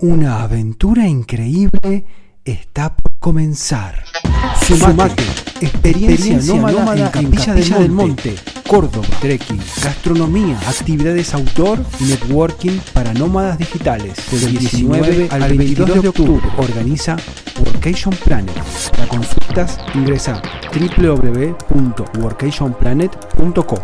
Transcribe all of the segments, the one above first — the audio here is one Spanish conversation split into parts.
Una aventura increíble está por comenzar. Sumate, experiencia nómada en Capilla del Monte, Córdoba, trekking, gastronomía, actividades outdoor y networking para nómadas digitales. Del 19 al 22 de octubre organiza Workation Planet. Para consultas ingresa www.workationplanet.co.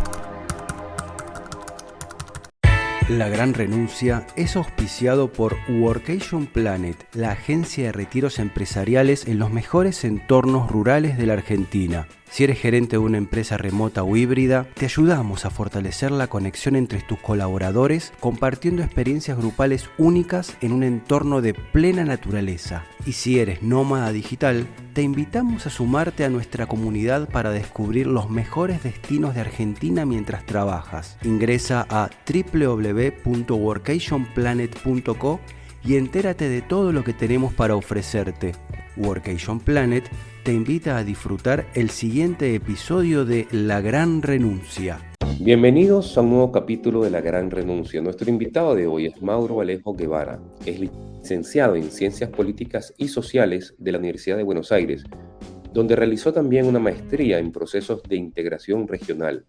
La Gran Renuncia es auspiciado por Workation Planet, la agencia de retiros empresariales en los mejores entornos rurales de la Argentina. Si eres gerente de una empresa remota o híbrida, te ayudamos a fortalecer la conexión entre tus colaboradores compartiendo experiencias grupales únicas en un entorno de plena naturaleza. Y si eres nómada digital, te invitamos a sumarte a nuestra comunidad para descubrir los mejores destinos de Argentina mientras trabajas. Ingresa a www.workationplanet.co y entérate de todo lo que tenemos para ofrecerte. Workation Planet te invita a disfrutar el siguiente episodio de La Gran Renuncia. Bienvenidos a un nuevo capítulo de La Gran Renuncia. Nuestro invitado de hoy es Mauro Alejo Guevara. Es licenciado en Ciencias Políticas y Sociales de la Universidad de Buenos Aires, donde realizó también una maestría en procesos de integración regional.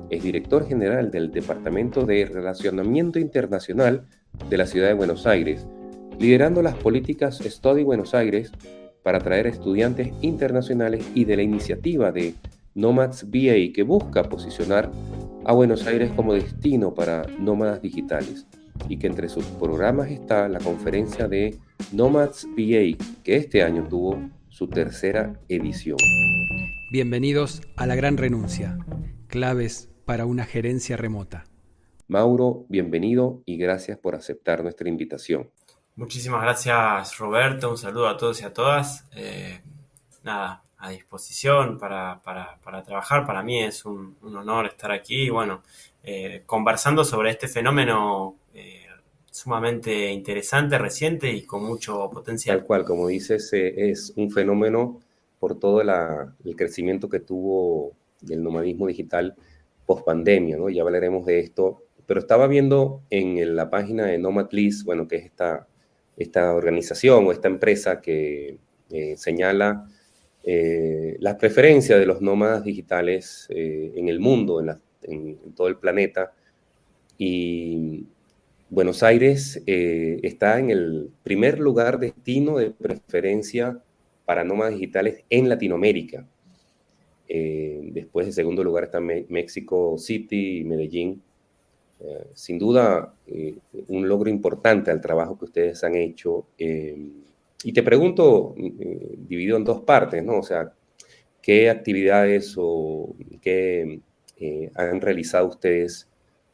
Es director general del Departamento de Relacionamiento Internacional de la Ciudad de Buenos Aires, liderando las políticas Study Buenos Aires para atraer estudiantes internacionales y de la iniciativa de Nomads BA, que busca posicionar a Buenos Aires como destino para nómadas digitales, y que entre sus programas está la conferencia de Nomads BA, que este año tuvo su tercera edición. Bienvenidos a La Gran Renuncia, claves para una gerencia remota. Mauro, bienvenido y gracias por aceptar nuestra invitación. Muchísimas gracias, Roberto. Un saludo a todos y a todas. A disposición para trabajar. Para mí es un honor estar aquí. Bueno, conversando sobre este fenómeno sumamente interesante, reciente y con mucho potencial. Tal cual, como dices, es un fenómeno por todo el crecimiento que tuvo el nomadismo digital post-pandemia, ¿no? Ya hablaremos de esto. Pero estaba viendo en la página de Nomadlist, bueno, que es esta organización o esta empresa que señala las preferencias de los nómadas digitales en el mundo, en todo el planeta. Y Buenos Aires está en el primer lugar destino de preferencia para nómadas digitales en Latinoamérica. Después, en segundo lugar, está México City y Medellín. Sin duda, un logro importante al trabajo que ustedes han hecho. Y te pregunto, dividido en dos partes, ¿no? O sea, ¿qué actividades o qué han realizado ustedes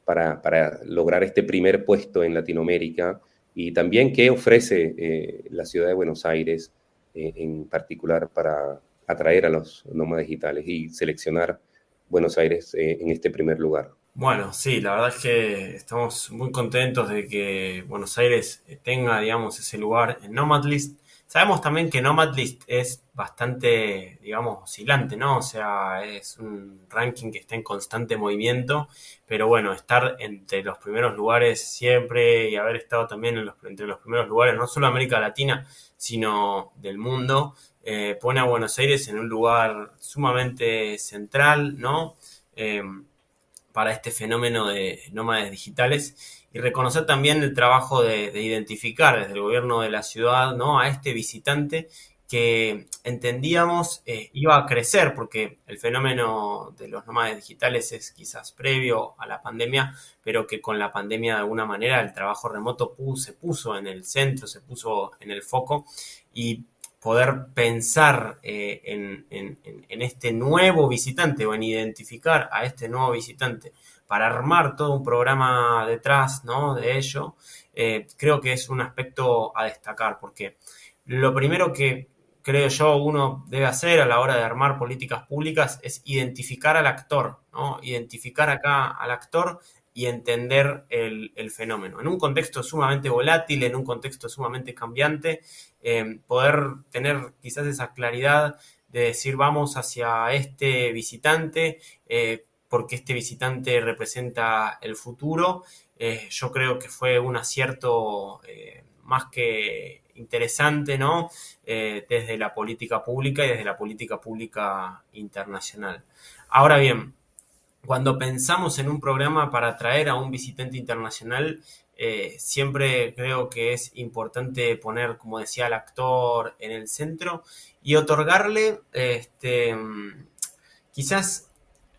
para lograr este primer puesto en Latinoamérica? Y también, ¿qué ofrece la ciudad de Buenos Aires en particular para atraer a los nómadas digitales y seleccionar Buenos Aires en este primer lugar? Bueno, sí, la verdad es que estamos muy contentos de que Buenos Aires tenga, digamos, ese lugar en Nomadlist. Sabemos también que Nomadlist es bastante, digamos, oscilante, ¿no? O sea, es un ranking que está en constante movimiento, pero bueno, estar entre los primeros lugares siempre y haber estado también entre los primeros lugares, no solo de América Latina, sino del mundo, pone a Buenos Aires en un lugar sumamente central, ¿no? Para este fenómeno de nómades digitales y reconocer también el trabajo de identificar desde el gobierno de la ciudad, ¿no?, a este visitante que entendíamos iba a crecer, porque el fenómeno de los nómades digitales es quizás previo a la pandemia, pero que con la pandemia de alguna manera el trabajo remoto se puso en el centro, se puso en el foco, y poder pensar en este nuevo visitante o en identificar a este nuevo visitante para armar todo un programa detrás, ¿no?, de ello, creo que es un aspecto a destacar, porque lo primero que creo yo uno debe hacer a la hora de armar políticas públicas es identificar al actor, ¿no? Identificar acá al actor y entender el fenómeno. En un contexto sumamente volátil, en un contexto sumamente cambiante, poder tener quizás esa claridad de decir vamos hacia este visitante, porque este visitante representa el futuro, yo creo que fue un acierto más que interesante, ¿no? Desde la política pública y desde la política pública internacional. Ahora bien, cuando pensamos en un programa para atraer a un visitante internacional, siempre creo que es importante poner, como decía, al actor en el centro y otorgarle quizás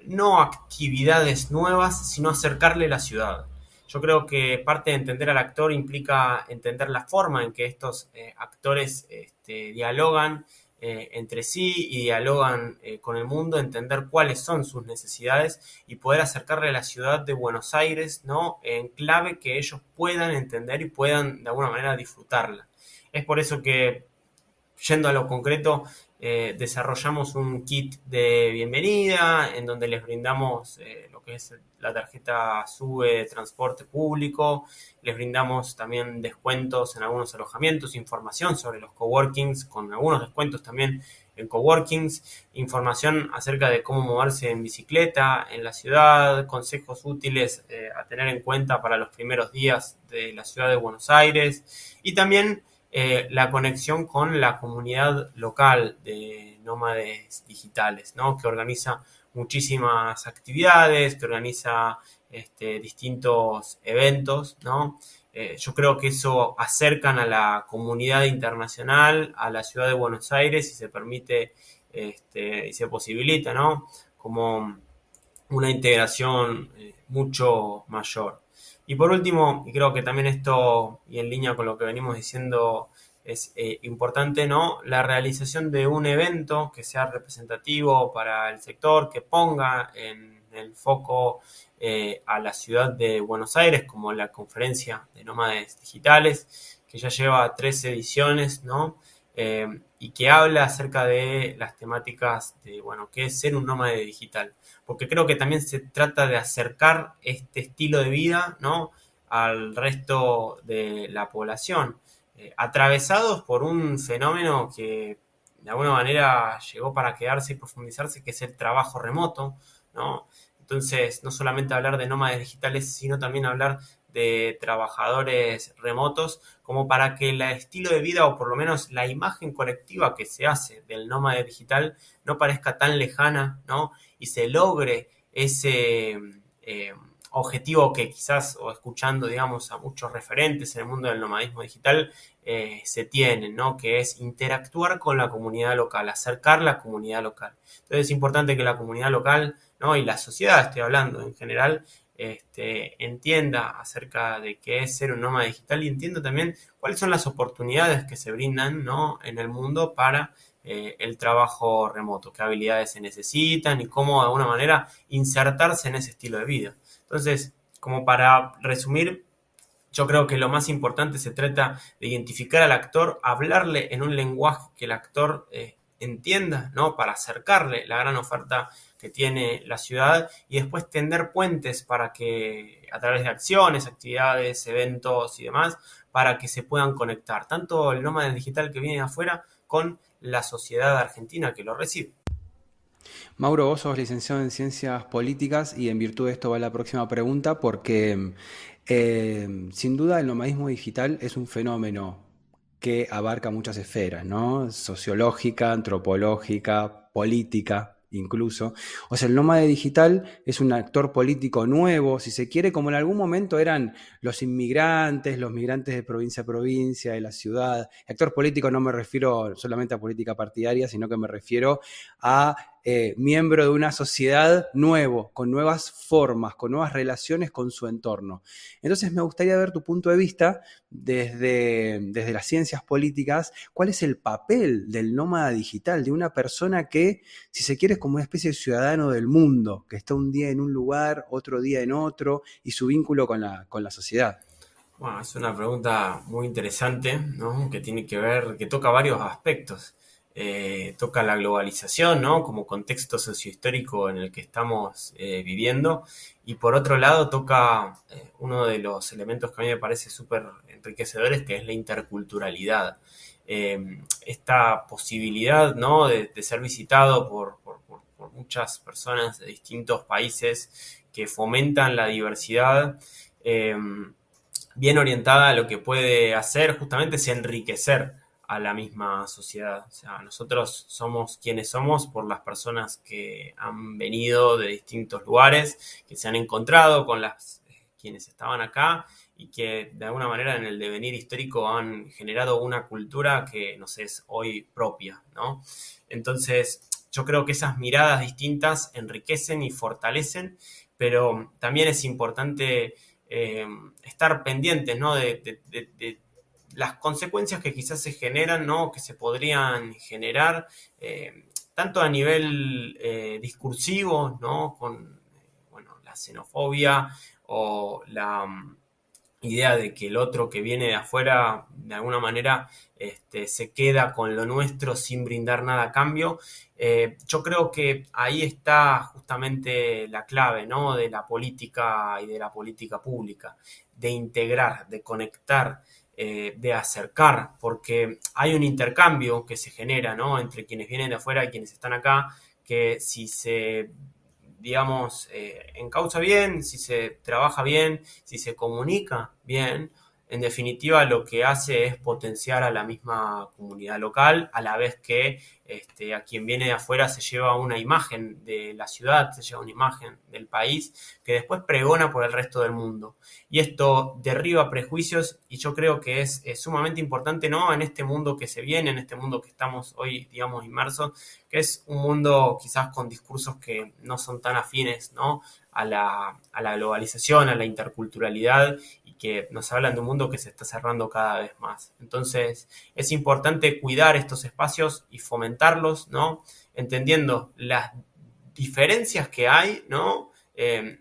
no actividades nuevas, sino acercarle la ciudad. Yo creo que parte de entender al actor implica entender la forma en que estos actores dialogan entre sí y dialogan con el mundo, entender cuáles son sus necesidades y poder acercarle a la ciudad de Buenos Aires, ¿no? En clave que ellos puedan entender y puedan de alguna manera disfrutarla. Es por eso que, yendo a lo concreto, desarrollamos un kit de bienvenida en donde les brindamos lo que es la tarjeta SUBE de transporte público, les brindamos también descuentos en algunos alojamientos, información sobre los coworkings con algunos descuentos también en coworkings, información acerca de cómo moverse en bicicleta en la ciudad, consejos útiles a tener en cuenta para los primeros días de la ciudad de Buenos Aires y también la conexión con la comunidad local de nómades digitales, ¿no? Que organiza muchísimas actividades, que organiza distintos eventos, ¿no? Yo creo que eso acercan a la comunidad internacional, a la ciudad de Buenos Aires y se permite y se posibilita, ¿no? Como una integración mucho mayor. Y por último, y creo que también esto, y en línea con lo que venimos diciendo, es importante, ¿no? La realización de un evento que sea representativo para el sector, que ponga en el foco a la ciudad de Buenos Aires, como la conferencia de nómades digitales, que ya lleva 3 ediciones, ¿no? Y que habla acerca de las temáticas de, bueno, qué es ser un nómade digital. Porque creo que también se trata de acercar este estilo de vida, ¿no? Al resto de la población, atravesados por un fenómeno que de alguna manera llegó para quedarse y profundizarse, que es el trabajo remoto, ¿no? Entonces, no solamente hablar de nómades digitales, sino también hablar de trabajadores remotos, como para que el estilo de vida o por lo menos la imagen colectiva que se hace del nómade digital no parezca tan lejana, ¿no? Y se logre ese objetivo que quizás, o escuchando, digamos, a muchos referentes en el mundo del nomadismo digital, se tienen, ¿no? Que es interactuar con la comunidad local, acercar la comunidad local. Entonces es importante que la comunidad local, ¿no? Y la sociedad, estoy hablando en general, entienda acerca de qué es ser un nómada digital y entienda también cuáles son las oportunidades que se brindan, ¿no? En el mundo para el trabajo remoto, qué habilidades se necesitan y cómo de alguna manera insertarse en ese estilo de vida. Entonces, como para resumir, yo creo que lo más importante se trata de identificar al actor, hablarle en un lenguaje que el actor entienda, ¿no? Para acercarle la gran oferta que tiene la ciudad y después tender puentes para que a través de acciones, actividades, eventos y demás, para que se puedan conectar tanto el nómada digital que viene de afuera con la sociedad argentina que lo recibe. Mauro, vos sos licenciado en Ciencias Políticas y en virtud de esto va la próxima pregunta porque sin duda el nomadismo digital es un fenómeno que abarca muchas esferas, ¿no? Sociológica, antropológica, política, incluso. O sea, el nómade digital es un actor político nuevo, si se quiere, como en algún momento eran los inmigrantes, los migrantes de provincia a provincia, de la ciudad. Actor político no me refiero solamente a política partidaria, sino que me refiero a miembro de una sociedad nuevo, con nuevas formas, con nuevas relaciones con su entorno. Entonces me gustaría ver tu punto de vista desde las ciencias políticas, cuál es el papel del nómada digital, de una persona que, si se quiere, es como una especie de ciudadano del mundo, que está un día en un lugar, otro día en otro, y su vínculo con la sociedad. Bueno, es una pregunta muy interesante, ¿no? Que tiene que ver, que toca varios aspectos. Toca la globalización, ¿no? Como contexto sociohistórico en el que estamos viviendo. Y por otro lado toca uno de los elementos que a mí me parece súper enriquecedores, que es la interculturalidad. Esta posibilidad, ¿no? de ser visitado por muchas personas de distintos países que fomentan la diversidad, bien orientada a lo que puede hacer justamente es enriquecer a la misma sociedad. O sea, nosotros somos quienes somos por las personas que han venido de distintos lugares, que se han encontrado con quienes estaban acá y que de alguna manera en el devenir histórico han generado una cultura que nos es hoy propia, ¿no? Entonces, yo creo que esas miradas distintas enriquecen y fortalecen, pero también es importante estar pendientes, ¿no? de las consecuencias que quizás se generan, ¿no? Que se podrían generar, tanto a nivel discursivo, ¿no? Con bueno, la xenofobia o la idea de que el otro que viene de afuera de alguna manera se queda con lo nuestro sin brindar nada a cambio. Yo creo que ahí está justamente la clave, ¿no? De la política y de la política pública, de integrar, de conectar, de acercar, porque hay un intercambio que se genera, ¿no? Entre quienes vienen de afuera y quienes están acá, que si se digamos, encausa bien, si se trabaja bien, si se comunica bien, en definitiva lo que hace es potenciar a la misma comunidad local, a la vez que a quien viene de afuera se lleva una imagen de la ciudad, se lleva una imagen del país, que después pregona por el resto del mundo. Y esto derriba prejuicios y yo creo que es sumamente importante, ¿no? En este mundo que se viene, en este mundo que estamos hoy, digamos, inmersos, que es un mundo quizás con discursos que no son tan afines, ¿no? A la globalización, a la interculturalidad y que nos hablan de un mundo que se está cerrando cada vez más. Entonces es importante cuidar estos espacios y fomentarlos, ¿no? Entendiendo las diferencias que hay, ¿no?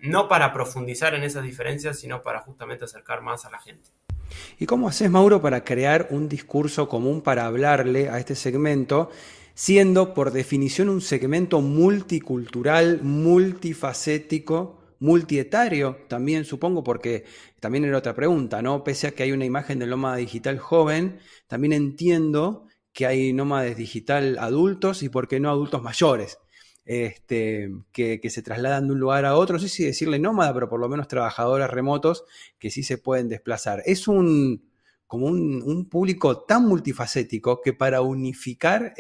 No para profundizar en esas diferencias, sino para justamente acercar más a la gente. ¿Y cómo haces, Mauro, para crear un discurso común para hablarle a este segmento, siendo por definición un segmento multicultural, multifacético, multietario también, supongo, porque también era otra pregunta, ¿no? Pese a que hay una imagen del nómada digital joven, también entiendo que hay nómades digital adultos y, por qué no, adultos mayores. Que se trasladan de un lugar a otro, no sé si decirle nómada, pero por lo menos trabajadores remotos que sí se pueden desplazar. Es como un público tan multifacético que para unificar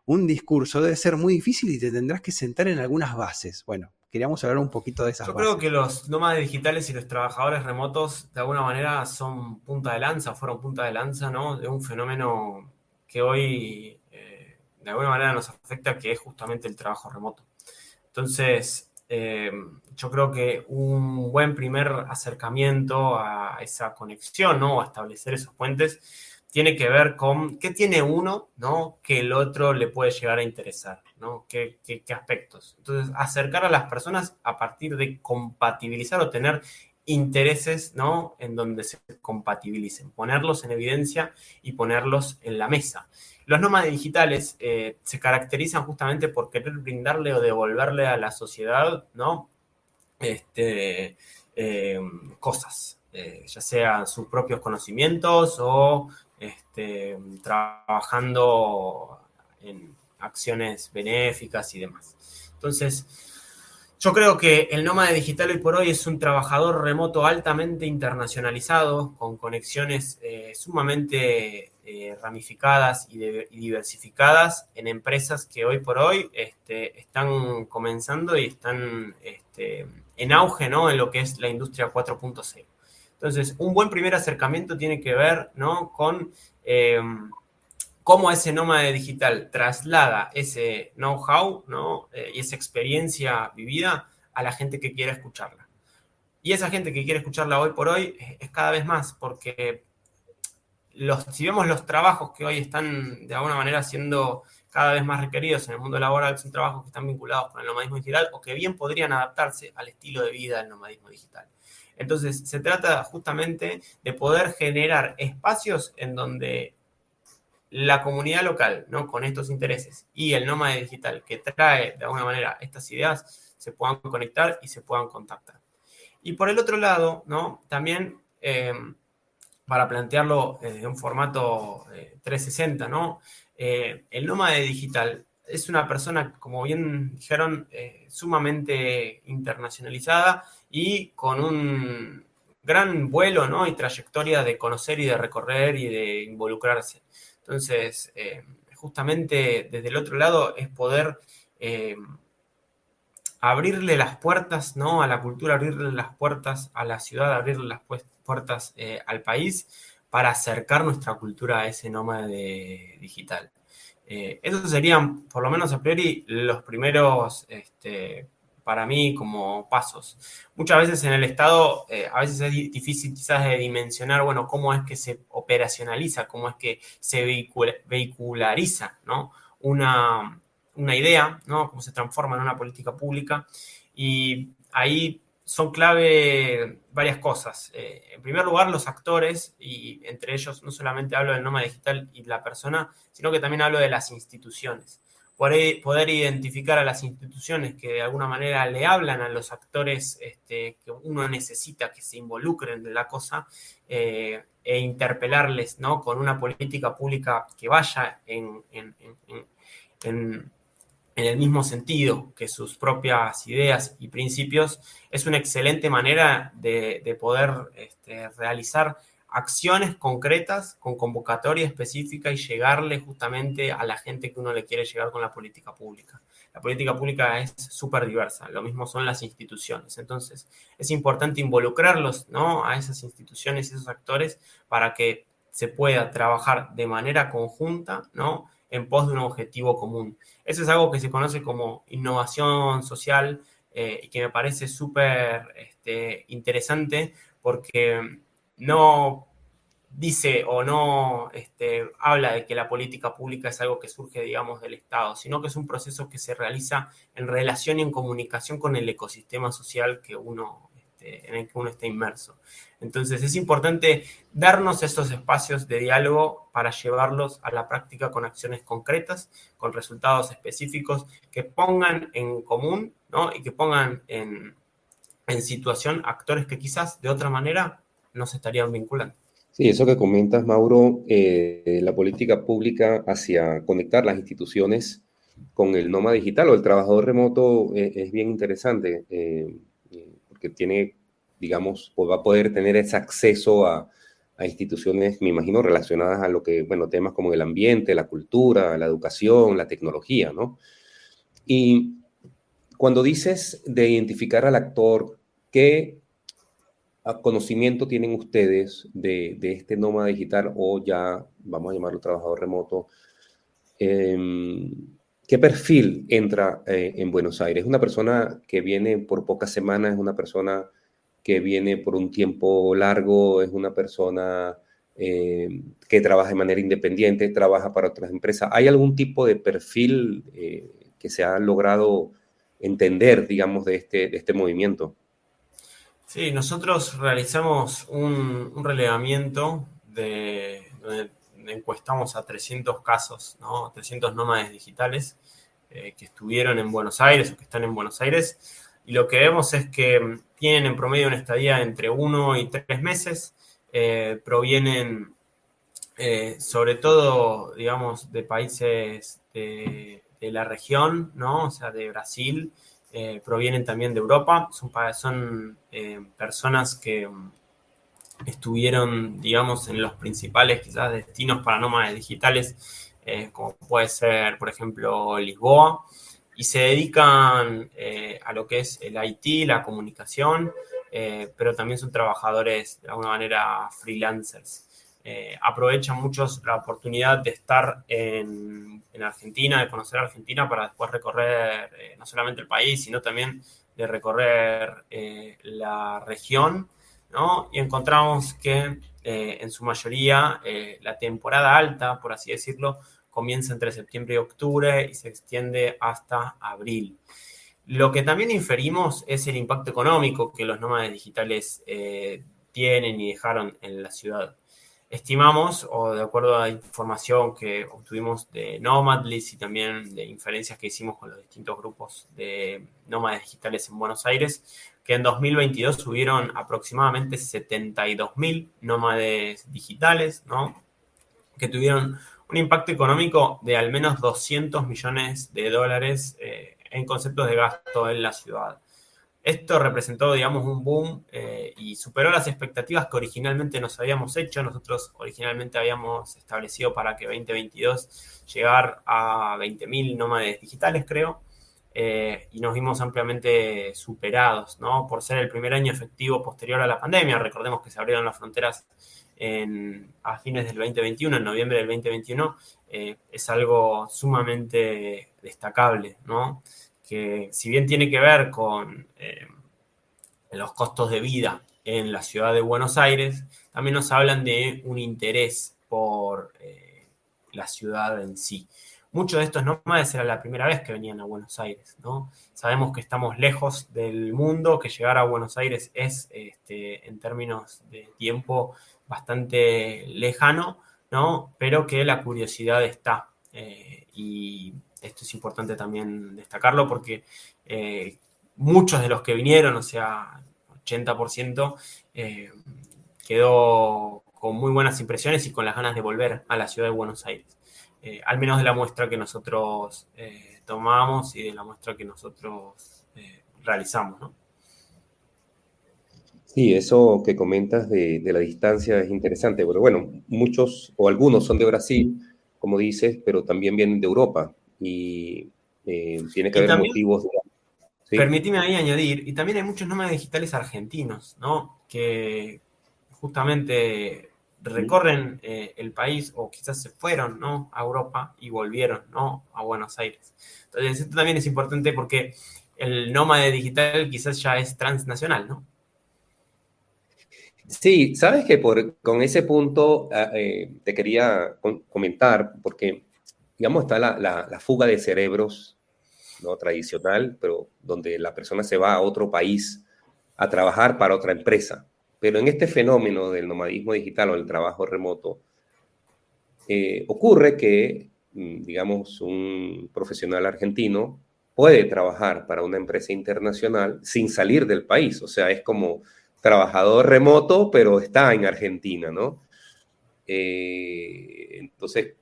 un discurso debe ser muy difícil y te tendrás que sentar en algunas bases. Bueno, queríamos hablar un poquito de esas Yo bases. creo que los nómades digitales y los trabajadores remotos de alguna manera son punta de lanza, fueron punta de lanza, ¿no? De un fenómeno que hoy de alguna manera nos afecta, que es justamente el trabajo remoto. Entonces, yo creo que un buen primer acercamiento a esa conexión, ¿no? A establecer esos puentes, tiene que ver con qué tiene uno, ¿no? Que el otro le puede llegar a interesar, ¿no? ¿Qué aspectos? Entonces, acercar a las personas a partir de compatibilizar o tener intereses, ¿no? En donde se compatibilicen, ponerlos en evidencia y ponerlos en la mesa. Los nómadas digitales se caracterizan justamente por querer brindarle o devolverle a la sociedad, ¿no? Cosas, ya sean sus propios conocimientos o trabajando en acciones benéficas y demás. Entonces, yo creo que el nómada digital hoy por hoy es un trabajador remoto altamente internacionalizado, con conexiones sumamente ramificadas y diversificadas en empresas que hoy por hoy están comenzando y están en auge, ¿no? En lo que es la industria 4.0. Entonces, un buen primer acercamiento tiene que ver, ¿no? Con cómo ese nómada digital traslada ese know-how, ¿no? Y esa experiencia vivida a la gente que quiera escucharla. Y esa gente que quiere escucharla hoy por hoy es cada vez más, porque si vemos los trabajos que hoy están de alguna manera siendo cada vez más requeridos en el mundo laboral, son trabajos que están vinculados con el nomadismo digital o que bien podrían adaptarse al estilo de vida del nomadismo digital. Entonces, se trata justamente de poder generar espacios en donde la comunidad local, ¿no? Con estos intereses y el nómada digital que trae de alguna manera estas ideas se puedan conectar y se puedan contactar. Y por el otro lado, ¿no? También para plantearlo de un formato 360, ¿no? El nómada digital es una persona, como bien dijeron, sumamente internacionalizada y con un gran vuelo, ¿no? Y trayectoria de conocer y de recorrer y de involucrarse. Entonces, justamente desde el otro lado es poder abrirle las puertas, ¿no? A la cultura, abrirle las puertas a la ciudad, abrirle las puertas al país para acercar nuestra cultura a ese nómade digital. Esos serían, por lo menos a priori, los primeros, para mí, como pasos. Muchas veces en el Estado, a veces es difícil quizás de dimensionar, bueno, cómo es que se operacionaliza, cómo es que se vehiculariza, ¿no? Una idea, ¿no? Cómo se transforma en una política pública. Y ahí son clave varias cosas. En primer lugar, los actores, y entre ellos no solamente hablo del nómada digital y la persona, sino que también hablo de las instituciones. Poder identificar a las instituciones que de alguna manera le hablan a los actores que uno necesita que se involucren en la cosa e interpelarles, ¿no? Con una política pública que vaya en el mismo sentido que sus propias ideas y principios, es una excelente manera de poder realizar acciones concretas con convocatoria específica y llegarle justamente a la gente que uno le quiere llegar con la política pública. La política pública es súper diversa, lo mismo son las instituciones. Entonces, es importante involucrarlos, ¿no? A esas instituciones y esos actores para que se pueda trabajar de manera conjunta, ¿no? En pos de un objetivo común. Eso es algo que se conoce como innovación social y que me parece súper interesante porque no dice o no habla de que la política pública es algo que surge, digamos, del Estado, sino que es un proceso que se realiza en relación y en comunicación con el ecosistema social en el que uno está inmerso. Entonces es importante darnos esos espacios de diálogo para llevarlos a la práctica con acciones concretas, con resultados específicos que pongan en común, ¿no? Y que pongan en situación actores que quizás de otra manera no se estarían vinculando. Sí, eso que comentas, Mauro, la política pública hacia conectar las instituciones con el nómada digital o el trabajador remoto es bien interesante porque tiene, digamos, pues va a poder tener ese acceso a instituciones, me imagino, relacionadas a lo que, bueno, temas como el ambiente, la cultura, la educación, la tecnología, ¿no? Y cuando dices de identificar al actor, ¿qué conocimiento tienen ustedes de este nómada digital o ya, vamos a llamarlo trabajador remoto? ¿Qué perfil entra en Buenos Aires? ¿Es una persona que viene por pocas semanas? ¿Es una persona que viene por un tiempo largo? ¿Es una persona que trabaja de manera independiente, trabaja para otras empresas? ¿Hay algún tipo de perfil que se ha logrado entender, digamos, de este movimiento? Sí, nosotros realizamos un relevamiento donde encuestamos a 300 casos, ¿no? 300 nómades digitales que estuvieron en Buenos Aires o que están en Buenos Aires. Y lo que vemos es que tienen en promedio una estadía entre 1 y 3 meses. Provienen sobre todo, digamos, de países de la región, ¿no? O sea, de Brasil. Provienen también de Europa. Son personas que estuvieron, digamos, en los principales quizás destinos para nómades digitales, como puede ser, por ejemplo, Lisboa, y se dedican a lo que es el IT, la comunicación, pero también son trabajadores, de alguna manera, freelancers. Aprovechan muchos la oportunidad de estar en Argentina, de conocer Argentina para después recorrer no solamente el país, sino también de recorrer la región, ¿no? Y encontramos que en su mayoría la temporada alta, por así decirlo, comienza entre septiembre y octubre y se extiende hasta abril. Lo que también inferimos es el impacto económico que los nómades digitales tienen y dejaron en la ciudad. Estimamos, o de acuerdo a la información que obtuvimos de Nomadlist y también de inferencias que hicimos con los distintos grupos de nómades digitales en Buenos Aires, que en 2022 hubieron aproximadamente 72.000 nómades digitales, ¿no? Que tuvieron un impacto económico de al menos $200 millones en conceptos de gasto en la ciudad. Esto representó, digamos, un boom y superó las expectativas que originalmente nos habíamos hecho. Nosotros originalmente habíamos establecido para que 2022 llegar a 20.000 nómades digitales, creo, y nos vimos ampliamente superados, ¿no? Por ser el primer año efectivo posterior a la pandemia. Recordemos que se abrieron las fronteras a fines del 2021, en noviembre del 2021, es algo sumamente destacable, ¿no? Que si bien tiene que ver con los costos de vida en la ciudad de Buenos Aires, también nos hablan de un interés por la ciudad en sí. Muchos de estos nómades era la primera vez que venían a Buenos Aires, ¿no? Sabemos que estamos lejos del mundo, que llegar a Buenos Aires es, en términos de tiempo, bastante lejano, ¿no? Pero que la curiosidad está. Y esto es importante también destacarlo porque muchos de los que vinieron, o sea, 80%, quedó con muy buenas impresiones y con las ganas de volver a la ciudad de Buenos Aires. Al menos de la muestra que nosotros tomamos y de la muestra que nosotros realizamos, ¿no? Sí, eso que comentas de la distancia es interesante, pero bueno, muchos o algunos son de Brasil, como dices, pero también vienen de Europa y tiene que Y haber también, motivos, ¿sí? permitime ahí añadir, y también hay muchos nómadas digitales argentinos, ¿no? Que justamente recorren el país o quizás se fueron, ¿no? A Europa y volvieron, ¿no? A Buenos Aires. Entonces, esto también es importante porque el nómade digital quizás ya es transnacional, ¿no? Sí, sabes que con ese punto te quería comentar, porque, digamos, está la fuga de cerebros, ¿no? Tradicional, pero donde la persona se va a otro país a trabajar para otra empresa. Pero en este fenómeno del nomadismo digital o el trabajo remoto, ocurre que, digamos, un profesional argentino puede trabajar para una empresa internacional sin salir del país. O sea, es como trabajador remoto, pero está en Argentina, ¿no? Entonces,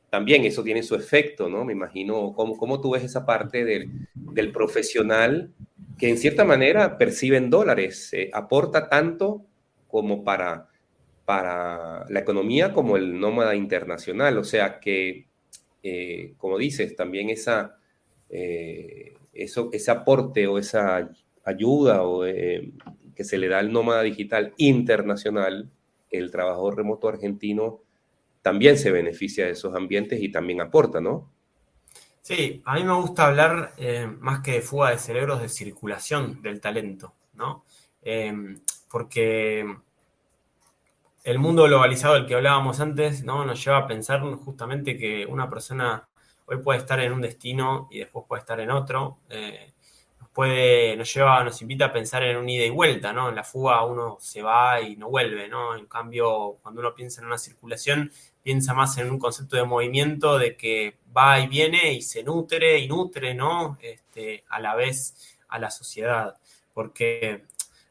también eso tiene su efecto, ¿no? Me imagino, ¿cómo tú ves esa parte del profesional que en cierta manera percibe en dólares, aporta tanto como para la economía como el nómada internacional? O sea que, como dices, también ese aporte o esa ayuda que se le da al nómada digital internacional, el trabajador remoto argentino también se beneficia de esos ambientes y también aporta, ¿no? Sí, a mí me gusta hablar más que de fuga de cerebros, de circulación del talento, ¿no? Eh, Porque el mundo globalizado del que hablábamos antes, ¿no? Nos lleva a pensar justamente que una persona hoy puede estar en un destino y después puede estar en otro. Nos invita a pensar en un ida y vuelta, ¿no? En la fuga uno se va y no vuelve, ¿no? En cambio, cuando uno piensa en una circulación, piensa más en un concepto de movimiento, de que va y viene y se nutre y nutre, ¿no? A la vez a la sociedad. Porque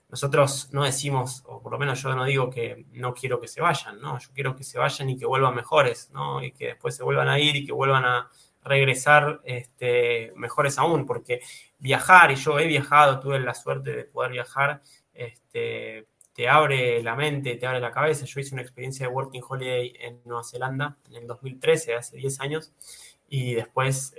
nosotros no decimos, o por lo menos yo no digo que no quiero que se vayan, ¿no? Yo quiero que se vayan y que vuelvan mejores, ¿no? Y que después se vuelvan a ir y que vuelvan a regresar mejores aún, porque viajar, y yo he viajado, tuve la suerte de poder viajar, te abre la mente, te abre la cabeza. Yo hice una experiencia de Working Holiday en Nueva Zelanda en el 2013, hace 10 años, y después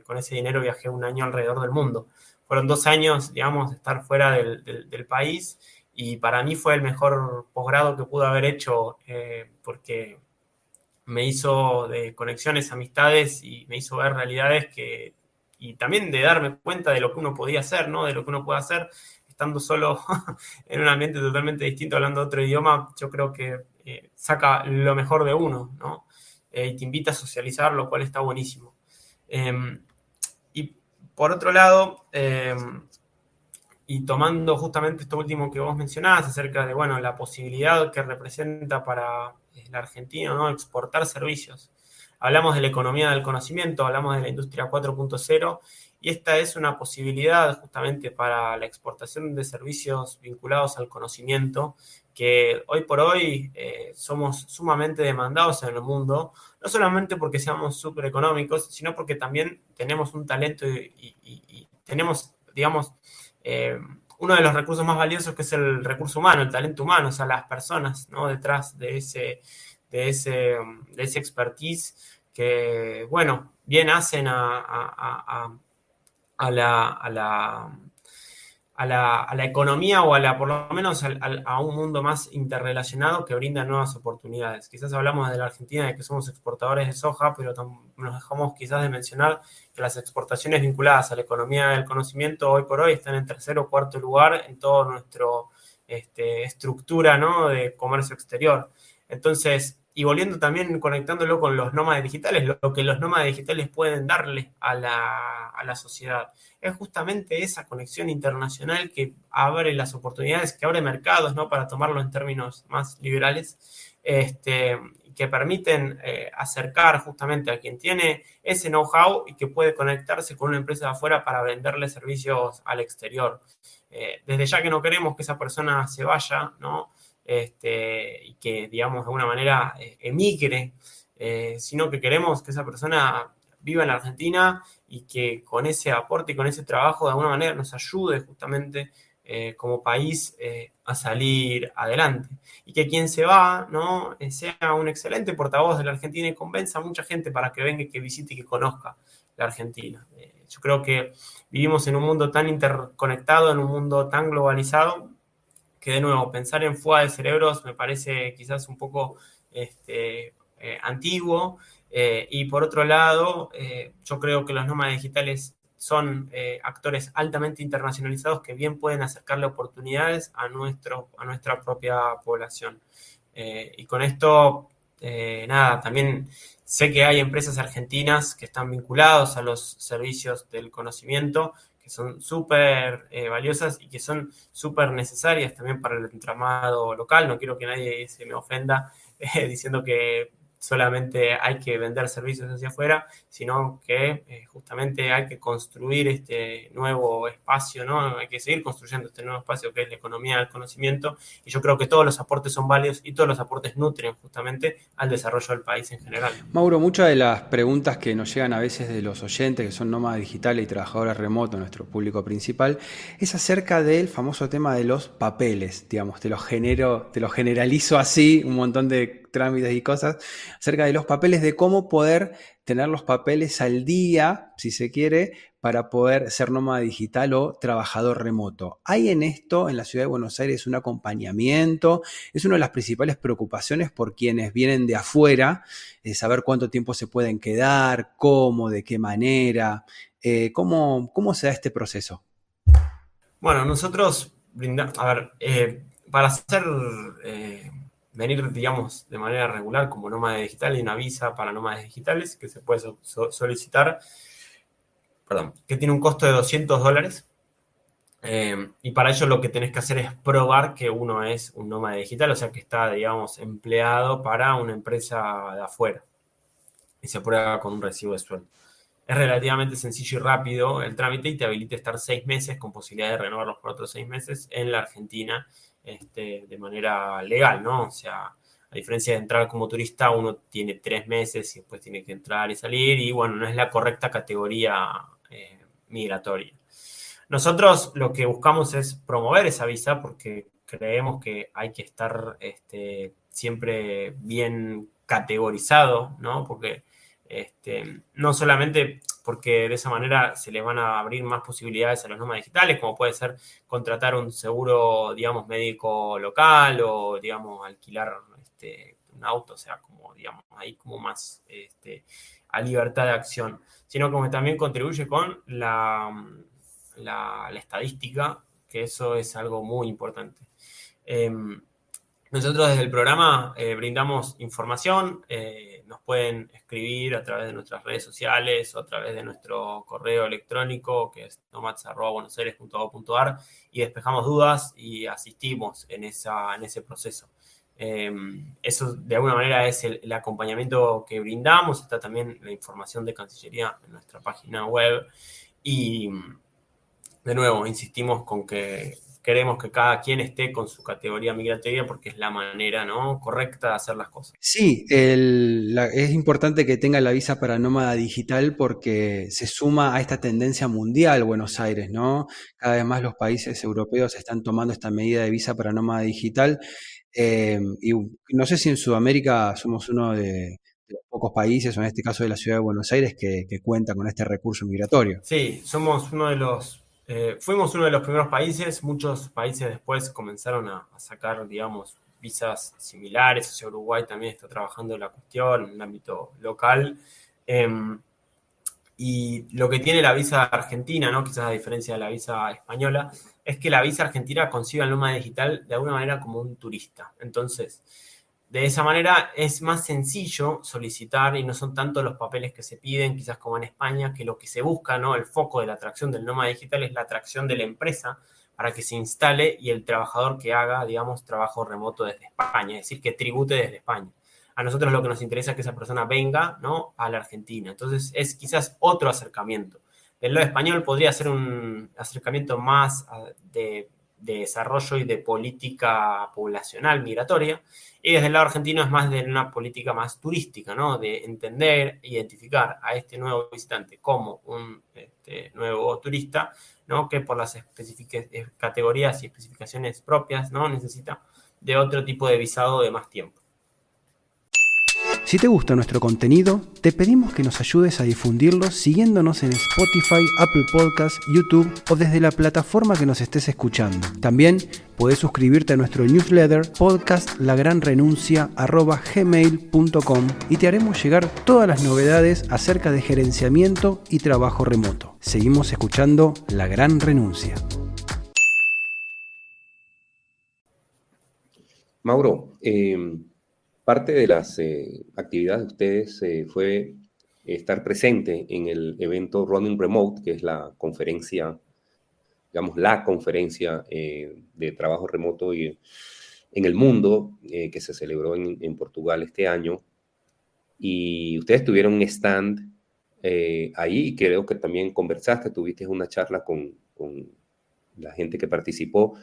con ese dinero viajé un año alrededor del mundo. Fueron 2 años, digamos, de estar fuera del país, y para mí fue el mejor posgrado que pude haber hecho, porque me hizo de conexiones, amistades, y me hizo ver realidades y también de darme cuenta de lo que uno podía hacer, ¿no? De lo que uno puede hacer estando solo en un ambiente totalmente distinto, hablando otro idioma. Yo creo que saca lo mejor de uno, ¿no? Y te invita a socializar, lo cual está buenísimo. Y por otro lado, y tomando justamente esto último que vos mencionabas acerca de, bueno, la posibilidad que representa para el argentino, ¿no? Exportar servicios. Hablamos de la economía del conocimiento, hablamos de la industria 4.0, y esta es una posibilidad justamente para la exportación de servicios vinculados al conocimiento, que hoy por hoy somos sumamente demandados en el mundo, no solamente porque seamos súper económicos, sino porque también tenemos un talento y tenemos, digamos, uno de los recursos más valiosos, que es el recurso humano, el talento humano, o sea, las personas, ¿no? Detrás de ese expertise que, bueno, bien hacen a la economía o por lo menos a un mundo más interrelacionado que brinda nuevas oportunidades. Quizás hablamos de la Argentina, de que somos exportadores de soja, pero nos dejamos quizás de mencionar que las exportaciones vinculadas a la economía del conocimiento hoy por hoy están en tercer o cuarto lugar en toda nuestra estructura, ¿no?, de comercio exterior. Entonces, y volviendo también, conectándolo con los nómadas digitales, lo que los nómadas digitales pueden darle a la sociedad es justamente esa conexión internacional que abre las oportunidades, que abre mercados, ¿no?, para tomarlo en términos más liberales, que permiten acercar justamente a quien tiene ese know-how y que puede conectarse con una empresa de afuera para venderle servicios al exterior. Desde ya que no queremos que esa persona se vaya, ¿no?, y que, digamos, de alguna manera emigre, sino que queremos que esa persona viva en la Argentina y que con ese aporte y con ese trabajo de alguna manera nos ayude justamente como país a salir adelante. Y que quien se va, ¿no?, sea un excelente portavoz de la Argentina y convenza a mucha gente para que venga y que visite y que conozca la Argentina. Yo creo que vivimos en un mundo tan interconectado, en un mundo tan globalizado, que de nuevo, pensar en fuga de cerebros me parece quizás un poco antiguo. Y por otro lado, yo creo que los nómadas digitales son actores altamente internacionalizados que bien pueden acercarle oportunidades a nuestra propia población. Y con esto, nada, también sé que hay empresas argentinas que están vinculadas a los servicios del conocimiento, que son súper valiosas y que son súper necesarias también para el entramado local. No quiero que nadie se me ofenda diciendo que solamente hay que vender servicios hacia afuera, sino que justamente hay que construir este nuevo espacio, ¿no? Hay que seguir construyendo este nuevo espacio que es la economía del conocimiento, y yo creo que todos los aportes son válidos y todos los aportes nutren justamente al desarrollo del país en general. Mauro, muchas de las preguntas que nos llegan a veces de los oyentes que son nómadas digitales y trabajadores remotos, nuestro público principal, es acerca del famoso tema de los papeles, digamos, te lo generalizo así, un montón de trámites y cosas, acerca de los papeles, de cómo poder tener los papeles al día, si se quiere, para poder ser nómada digital o trabajador remoto. ¿Hay en esto, en la ciudad de Buenos Aires, un acompañamiento? Es una de las principales preocupaciones por quienes vienen de afuera, saber cuánto tiempo se pueden quedar, cómo, de qué manera, cómo se da este proceso. Bueno, nosotros brindamos, para venir, digamos, de manera regular como nómada digital, hay una visa para nómadas digitales que se puede solicitar, que tiene un costo de $200. Y para ello lo que tenés que hacer es probar que uno es un nómada digital, o sea que está, digamos, empleado para una empresa de afuera. Y se prueba con un recibo de sueldo. Es relativamente sencillo y rápido el trámite y te habilita estar 6 meses con posibilidad de renovarlos por otros 6 meses en la Argentina de manera legal, ¿no? O sea, a diferencia de entrar como turista, uno tiene 3 meses y después tiene que entrar y salir y, bueno, no es la correcta categoría migratoria. Nosotros lo que buscamos es promover esa visa porque creemos que hay que estar siempre bien categorizado, ¿no? Porque no solamente porque de esa manera se le van a abrir más posibilidades a los nómadas digitales, como puede ser contratar un seguro, digamos, médico local o, digamos, alquilar un auto, o sea, como, digamos, ahí como más a libertad de acción, sino como también contribuye con la estadística, que eso es algo muy importante. Nosotros desde el programa brindamos información, nos pueden escribir a través de nuestras redes sociales o a través de nuestro correo electrónico, que es nomads@buenosaires.gov.ar, y despejamos dudas y asistimos en ese proceso. Eso de alguna manera es el acompañamiento que brindamos. Está también la información de Cancillería en nuestra página web y de nuevo insistimos con que queremos que cada quien esté con su categoría migratoria porque es la manera, ¿no?, correcta de hacer las cosas. Sí, es importante que tenga la visa para nómada digital porque se suma a esta tendencia mundial Buenos Aires, ¿no? Cada vez más los países europeos están tomando esta medida de visa para nómada digital. Y no sé si en Sudamérica somos uno de los pocos países, o en este caso de la ciudad de Buenos Aires, que cuenta con este recurso migratorio. Sí, fuimos uno de los primeros países. Muchos países después comenzaron a sacar, digamos, visas similares. O sea, Uruguay también está trabajando en la cuestión en el ámbito local. Y lo que tiene la visa argentina, ¿no?, quizás a diferencia de la visa española, es que la visa argentina concibe al nómada digital de alguna manera como un turista. Entonces, de esa manera es más sencillo solicitar y no son tanto los papeles que se piden, quizás como en España, que lo que se busca, ¿no?, el foco de la atracción del nómada digital es la atracción de la empresa para que se instale y el trabajador que haga, digamos, trabajo remoto desde España, es decir, que tribute desde España. A nosotros lo que nos interesa es que esa persona venga, ¿no?, a la Argentina. Entonces es quizás otro acercamiento. Del lado español podría ser un acercamiento más de desarrollo y de política poblacional migratoria, y desde el lado argentino es más de una política más turística, ¿no?, de entender, identificar a este nuevo visitante como un nuevo turista, ¿no?, que por las categorías y especificaciones propias, ¿no?, necesita de otro tipo de visado de más tiempo. Si te gusta nuestro contenido, te pedimos que nos ayudes a difundirlo siguiéndonos en Spotify, Apple Podcasts, YouTube o desde la plataforma que nos estés escuchando. También puedes suscribirte a nuestro newsletter podcastlagranrenuncia@gmail.com y te haremos llegar todas las novedades acerca de gerenciamiento y trabajo remoto. Seguimos escuchando La Gran Renuncia. Mauro, parte de las actividades de ustedes fue estar presente en el evento Running Remote, que es la conferencia, digamos, la conferencia de trabajo remoto en el mundo, que se celebró en Portugal este año. Y ustedes tuvieron un stand ahí y creo que también conversaste, tuviste una charla con la gente que participó.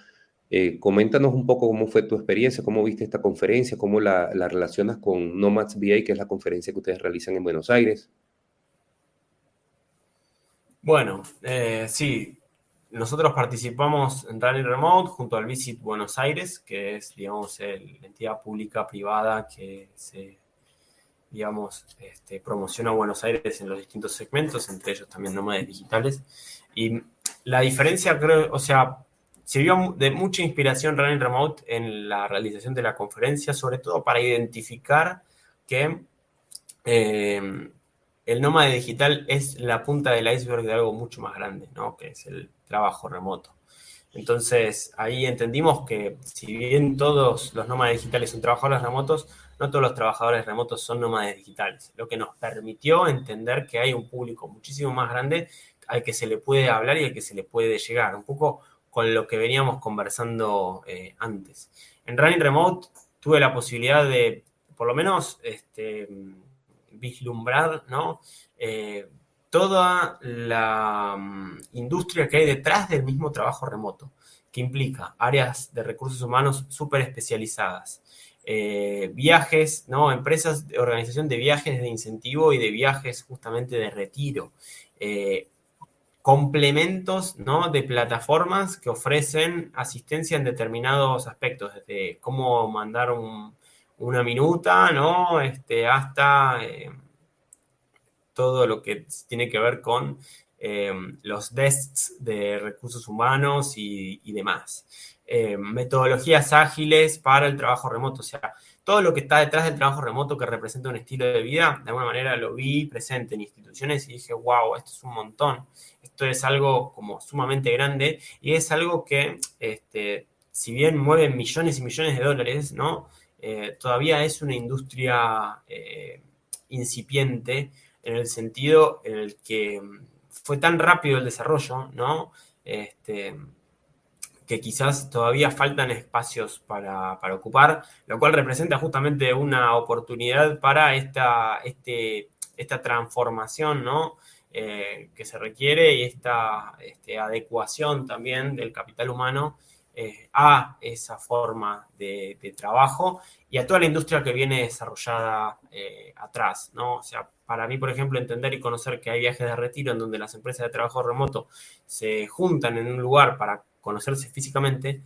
Coméntanos un poco cómo fue tu experiencia, cómo viste esta conferencia, cómo la relacionas con Nomads VA, que es la conferencia que ustedes realizan en Buenos Aires. Bueno, sí, nosotros participamos en Running Remote junto al Visit Buenos Aires, que es, digamos, la entidad pública privada que se, digamos, promociona Buenos Aires en los distintos segmentos, entre ellos también nómades digitales. Y la diferencia, creo, o sea, sirvió de mucha inspiración Running Remote en la realización de la conferencia, sobre todo para identificar que el nómade digital es la punta del iceberg de algo mucho más grande, ¿no?, que es el trabajo remoto. Entonces, ahí entendimos que si bien todos los nómades digitales son trabajadores remotos, no todos los trabajadores remotos son nómades digitales, lo que nos permitió entender que hay un público muchísimo más grande al que se le puede hablar y al que se le puede llegar, un poco con lo que veníamos conversando antes. En Running Remote tuve la posibilidad de, por lo menos, vislumbrar, ¿no?, toda la industria que hay detrás del mismo trabajo remoto, que implica áreas de recursos humanos súper especializadas, viajes, ¿no?, empresas de organización de viajes de incentivo y de viajes justamente de retiro, complementos, ¿no?, de plataformas que ofrecen asistencia en determinados aspectos, desde cómo mandar una minuta, ¿no?, hasta todo lo que tiene que ver con los desks de recursos humanos y demás. Metodologías ágiles para el trabajo remoto, o sea, todo lo que está detrás del trabajo remoto que representa un estilo de vida, de alguna manera lo vi presente en instituciones y dije, wow, esto es un montón, esto es algo como sumamente grande y es algo que, si bien mueve millones y millones de dólares, ¿no?, todavía es una industria incipiente en el sentido en el que fue tan rápido el desarrollo, ¿no?, que quizás todavía faltan espacios para ocupar, lo cual representa justamente una oportunidad para esta transformación, ¿no?, que se requiere y esta adecuación también del capital humano a esa forma de trabajo y a toda la industria que viene desarrollada atrás, ¿no? O sea, para mí, por ejemplo, entender y conocer que hay viajes de retiro en donde las empresas de trabajo remoto se juntan en un lugar para conocerse físicamente.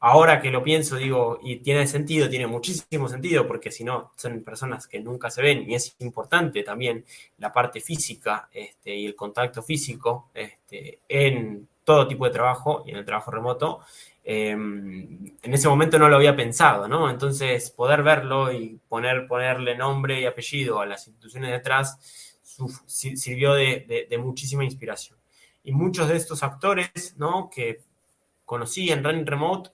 Ahora que lo pienso, digo, y tiene sentido, tiene muchísimo sentido, porque si no, son personas que nunca se ven y es importante también la parte física y el contacto físico en todo tipo de trabajo y en el trabajo remoto. En ese momento no lo había pensado, ¿no? Entonces, poder verlo y ponerle nombre y apellido a las instituciones detrás sirvió de muchísima inspiración. Y muchos de estos actores, ¿no? Que conocí en Running Remote,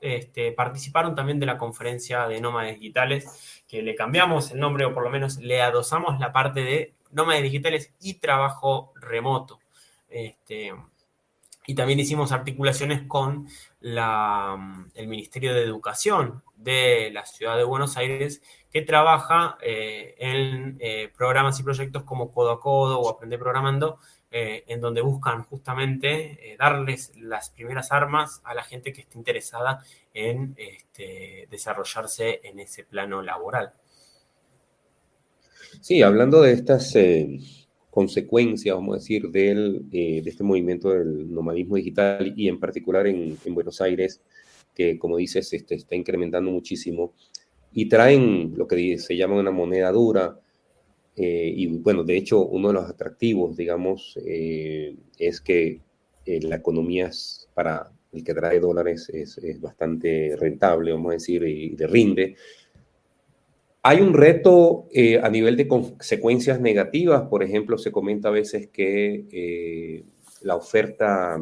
participaron también de la conferencia de nómades digitales, que le cambiamos el nombre o por lo menos le adosamos la parte de nómades digitales y trabajo remoto. Y también hicimos articulaciones con el Ministerio de Educación de la Ciudad de Buenos Aires, que trabaja en programas y proyectos como Codo a Codo o Aprender Programando, en donde buscan justamente darles las primeras armas a la gente que esté interesada en desarrollarse en ese plano laboral. Sí, hablando de estas consecuencias, vamos a decir, de este movimiento del nomadismo digital y en particular en Buenos Aires, que como dices, está incrementando muchísimo y traen lo que se llama una moneda dura. Y bueno, de hecho, uno de los atractivos, digamos, es que la economía para el que trae dólares es bastante rentable, vamos a decir, y le rinde. Hay un reto a nivel de consecuencias negativas. Por ejemplo, se comenta a veces que la oferta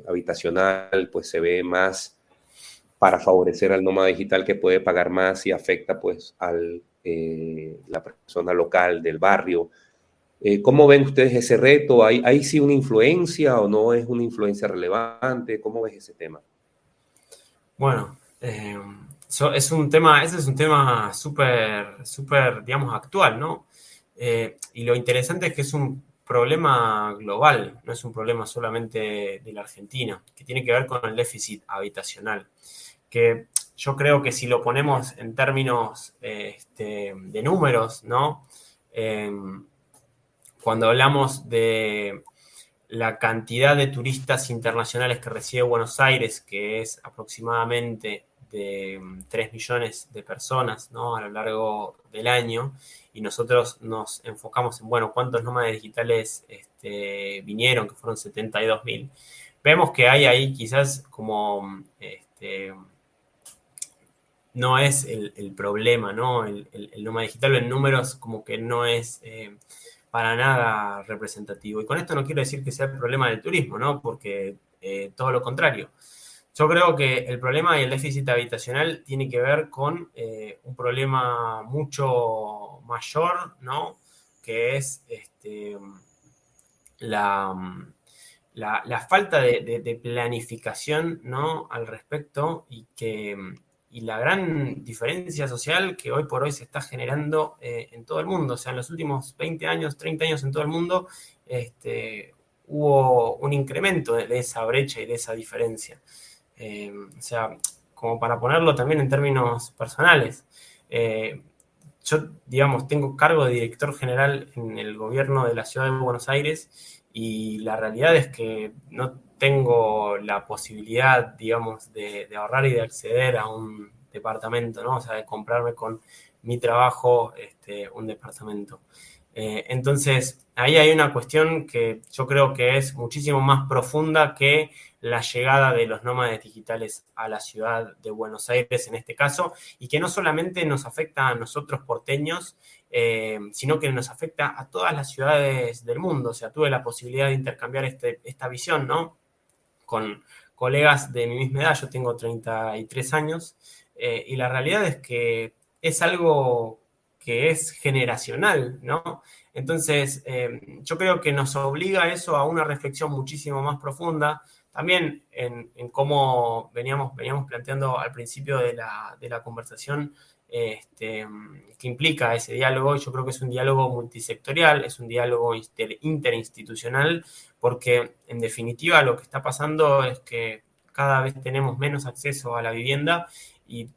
habitacional pues se ve más para favorecer al nómada digital que puede pagar más y afecta pues la persona local del barrio. ¿Cómo ven ustedes ese reto? ¿Hay sí una influencia o no es una influencia relevante? ¿Cómo ves ese tema? Bueno, ese es un tema súper, digamos, actual, ¿no? Y lo interesante es que es un problema global, no es un problema solamente de la Argentina, que tiene que ver con el déficit habitacional, que yo creo que si lo ponemos en términos de números, ¿no? Cuando hablamos de la cantidad de turistas internacionales que recibe Buenos Aires, que es aproximadamente de 3 millones de personas, ¿no? A lo largo del año, y nosotros nos enfocamos en, bueno, cuántos nómades digitales vinieron, que fueron 72.000. Vemos que hay ahí quizás como no es el problema, ¿no? El nómada digital en números como que no es para nada representativo. Y con esto no quiero decir que sea el problema del turismo, ¿no? Porque todo lo contrario. Yo creo que el problema y el déficit habitacional tiene que ver con un problema mucho mayor, ¿no? Que es la falta de planificación, ¿no? Al respecto y la gran diferencia social que hoy por hoy se está generando en todo el mundo. O sea, en los últimos 20 años, 30 años en todo el mundo, hubo un incremento de esa brecha y de esa diferencia. O sea, como para ponerlo también en términos personales, yo, digamos, tengo cargo de director general en el gobierno de la Ciudad de Buenos Aires y la realidad es que no tengo la posibilidad, digamos, de ahorrar y de acceder a un departamento, ¿no? O sea, de comprarme con mi trabajo un departamento. Entonces, ahí hay una cuestión que yo creo que es muchísimo más profunda que la llegada de los nómades digitales a la ciudad de Buenos Aires en este caso, y que no solamente nos afecta a nosotros porteños, sino que nos afecta a todas las ciudades del mundo. O sea, tuve la posibilidad de intercambiar esta visión, ¿no? Con colegas de mi misma edad, yo tengo 33 años, y la realidad es que es algo que es generacional, ¿no? Entonces, yo creo que nos obliga eso a una reflexión muchísimo más profunda, también en cómo veníamos planteando al principio de la conversación, que implica ese diálogo. Yo creo que es un diálogo multisectorial, es un diálogo interinstitucional, porque en definitiva lo que está pasando es que cada vez tenemos menos acceso a la vivienda y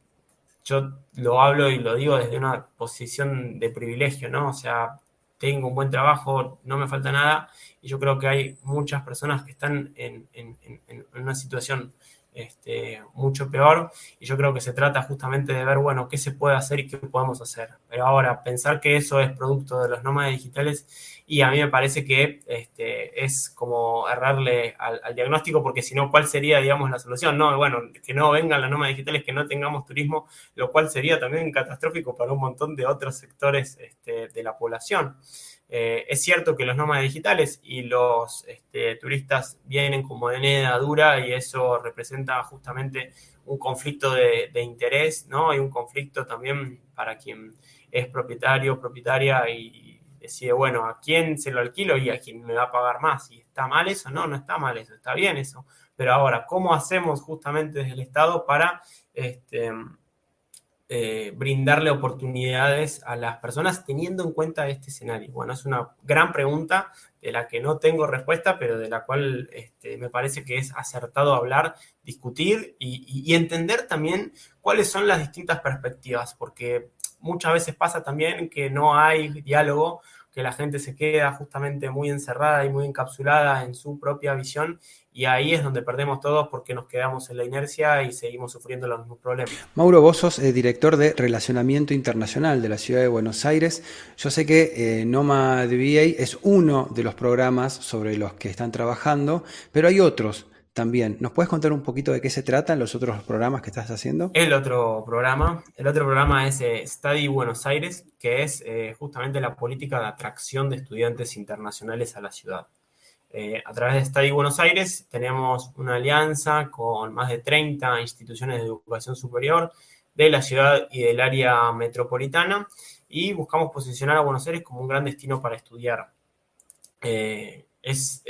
yo lo hablo y lo digo desde una posición de privilegio, ¿no? O sea, tengo un buen trabajo, no me falta nada, y yo creo que hay muchas personas que están en una situación mucho peor, y yo creo que se trata justamente de ver, bueno, qué se puede hacer y qué podemos hacer. Pero ahora, pensar que eso es producto de los nómadas digitales, y a mí me parece que es como errarle al diagnóstico, porque si no, ¿cuál sería, digamos, la solución? No, bueno, que no vengan los nómadas digitales, que no tengamos turismo, lo cual sería también catastrófico para un montón de otros sectores de la población. Es cierto que los nómadas digitales y los turistas vienen como moneda dura y eso representa justamente un conflicto de interés, ¿no? Y un conflicto también para quien es propietario, propietaria y decide, bueno, ¿a quién se lo alquilo y a quién me va a pagar más? ¿Y está mal eso? No, no está mal eso, está bien eso. Pero ahora, ¿cómo hacemos justamente desde el Estado para brindarle oportunidades a las personas teniendo en cuenta este escenario? Bueno, es una gran pregunta de la que no tengo respuesta, pero de la cual me parece que es acertado hablar, discutir y entender también cuáles son las distintas perspectivas, porque muchas veces pasa también que no hay diálogo, que la gente se queda justamente muy encerrada y muy encapsulada en su propia visión, y ahí es donde perdemos todos porque nos quedamos en la inercia y seguimos sufriendo los mismos problemas. Mauro, vos sos director de Relacionamiento Internacional de la Ciudad de Buenos Aires. Yo sé que Nomad VA es uno de los programas sobre los que están trabajando, pero hay otros también. ¿Nos puedes contar un poquito de qué se tratan los otros programas que estás haciendo? El otro programa es Study Buenos Aires, que es justamente la política de atracción de estudiantes internacionales a la ciudad. A través de Study Buenos Aires tenemos una alianza con más de 30 instituciones de educación superior de la ciudad y del área metropolitana y buscamos posicionar a Buenos Aires como un gran destino para estudiar. Es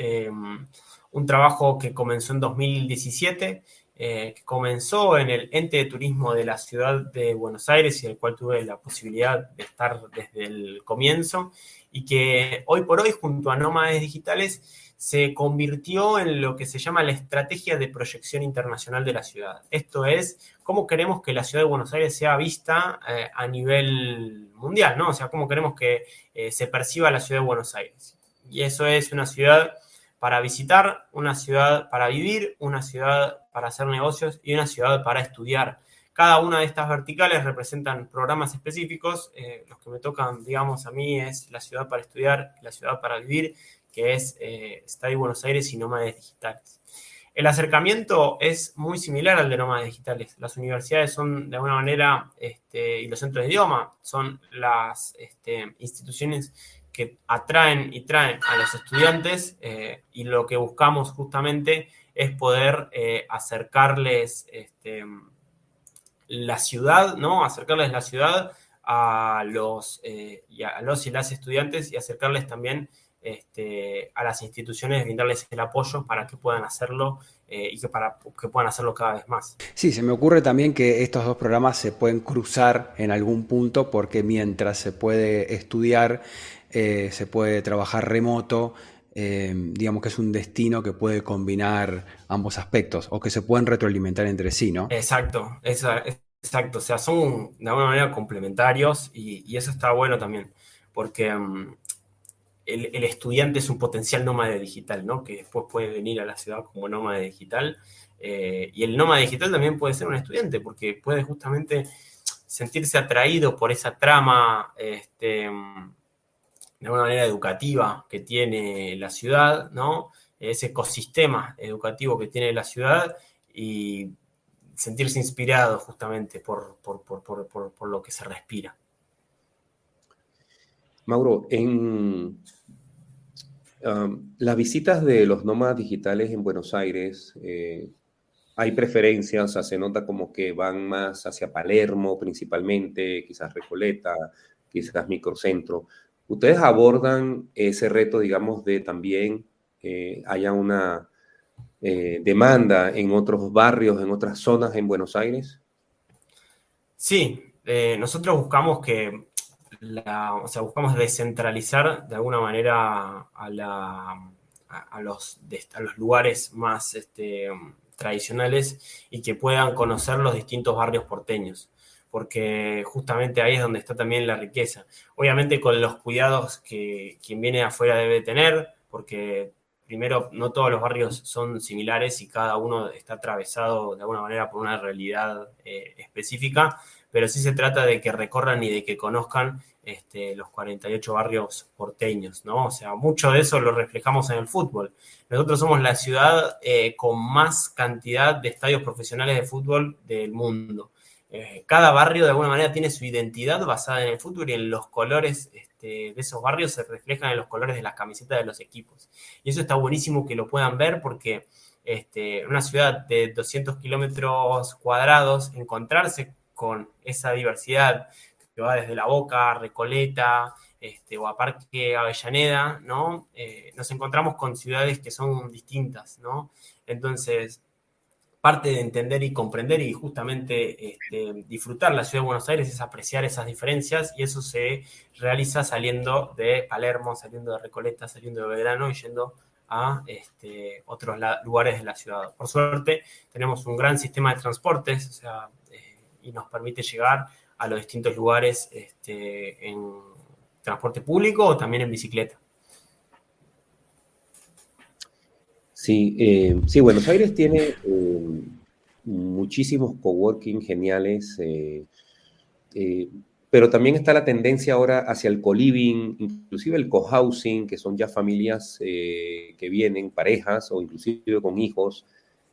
un trabajo que comenzó en 2017, que comenzó en el ente de turismo de la ciudad de Buenos Aires y del cual tuve la posibilidad de estar desde el comienzo y que hoy por hoy junto a Nómades Digitales se convirtió en lo que se llama la estrategia de proyección internacional de la ciudad. Esto es, cómo queremos que la ciudad de Buenos Aires sea vista a nivel mundial, ¿no? O sea, cómo queremos que se perciba la ciudad de Buenos Aires. Y eso es una ciudad para visitar, una ciudad para vivir, una ciudad para hacer negocios y una ciudad para estudiar. Cada una de estas verticales representan programas específicos. Los que me tocan, digamos, a mí es la ciudad para estudiar, la ciudad para vivir, que es Study Buenos Aires y Nómades Digitales. El acercamiento es muy similar al de Nómades Digitales. Las universidades son, de alguna manera, y los centros de idioma son las instituciones que atraen y traen a los estudiantes y lo que buscamos justamente es poder acercarles la ciudad, ¿no? Acercarles la ciudad a los y las estudiantes y acercarles también a las instituciones, brindarles el apoyo para que puedan hacerlo y que puedan hacerlo cada vez más. Sí, se me ocurre también que estos dos programas se pueden cruzar en algún punto porque mientras se puede estudiar, se puede trabajar remoto, digamos que es un destino que puede combinar ambos aspectos o que se pueden retroalimentar entre sí, ¿no? Exacto, exacto, o sea, son de alguna manera complementarios y eso está bueno también, porque el estudiante es un potencial nómada digital, ¿no? Que después puede venir a la ciudad como nómada digital. Y el nómada digital también puede ser un estudiante, porque puede justamente sentirse atraído por esa trama de alguna manera educativa que tiene la ciudad, ¿no? Ese ecosistema educativo que tiene la ciudad y sentirse inspirado justamente por lo que se respira. Mauro, en las visitas de los nómadas digitales en Buenos Aires, hay preferencias, o sea, se nota como que van más hacia Palermo principalmente, quizás Recoleta, quizás Microcentro. ¿Ustedes abordan ese reto, digamos, de también haya una demanda en otros barrios, en otras zonas en Buenos Aires? Sí, nosotros buscamos buscamos descentralizar de alguna manera a los lugares más tradicionales y que puedan conocer los distintos barrios porteños, porque justamente ahí es donde está también la riqueza. Obviamente con los cuidados que quien viene afuera debe tener, porque primero no todos los barrios son similares y cada uno está atravesado de alguna manera por una realidad específica, pero sí se trata de que recorran y de que conozcan los 48 barrios porteños, ¿no? O sea, mucho de eso lo reflejamos en el fútbol. Nosotros somos la ciudad con más cantidad de estadios profesionales de fútbol del mundo. Cada barrio de alguna manera tiene su identidad basada en el fútbol y en los colores de esos barrios se reflejan en los colores de las camisetas de los equipos. Y eso está buenísimo que lo puedan ver porque en una ciudad de 200 kilómetros cuadrados, encontrarse con esa diversidad que va desde La Boca, Recoleta, o a Parque Avellaneda, ¿no? Nos encontramos con ciudades que son distintas, ¿no? Entonces, parte de entender y comprender y justamente disfrutar la ciudad de Buenos Aires es apreciar esas diferencias y eso se realiza saliendo de Palermo, saliendo de Recoleta, saliendo de Belgrano y yendo a otros lugares de la ciudad. Por suerte tenemos un gran sistema de transportes, o sea, y nos permite llegar a los distintos lugares en transporte público o también en bicicleta. Sí, sí, Buenos Aires tiene muchísimos coworking geniales, pero también está la tendencia ahora hacia el co-living, inclusive el co-housing, que son ya familias que vienen, parejas o inclusive con hijos,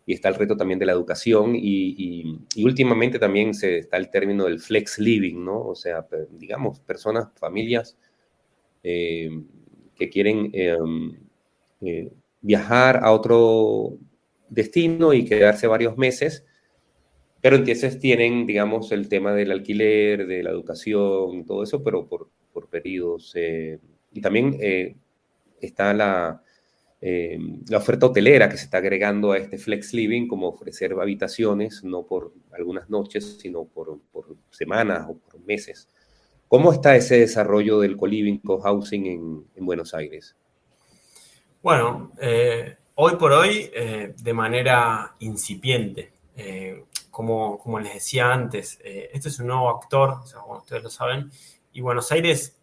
y está el reto también de la educación, y últimamente también está el término del flex living, ¿no? O sea, digamos, personas, familias que quieren viajar a otro destino y quedarse varios meses, pero entonces tienen, digamos, el tema del alquiler, de la educación, todo eso, pero por periodos. Y también está la oferta hotelera que se está agregando a este flex living, como ofrecer habitaciones, no por algunas noches, sino por semanas o por meses. ¿Cómo está ese desarrollo del co-living, co-housing en Buenos Aires? Bueno, hoy por hoy, de manera incipiente, como les decía antes, este es un nuevo actor, o sea, bueno, ustedes lo saben, y Buenos Aires,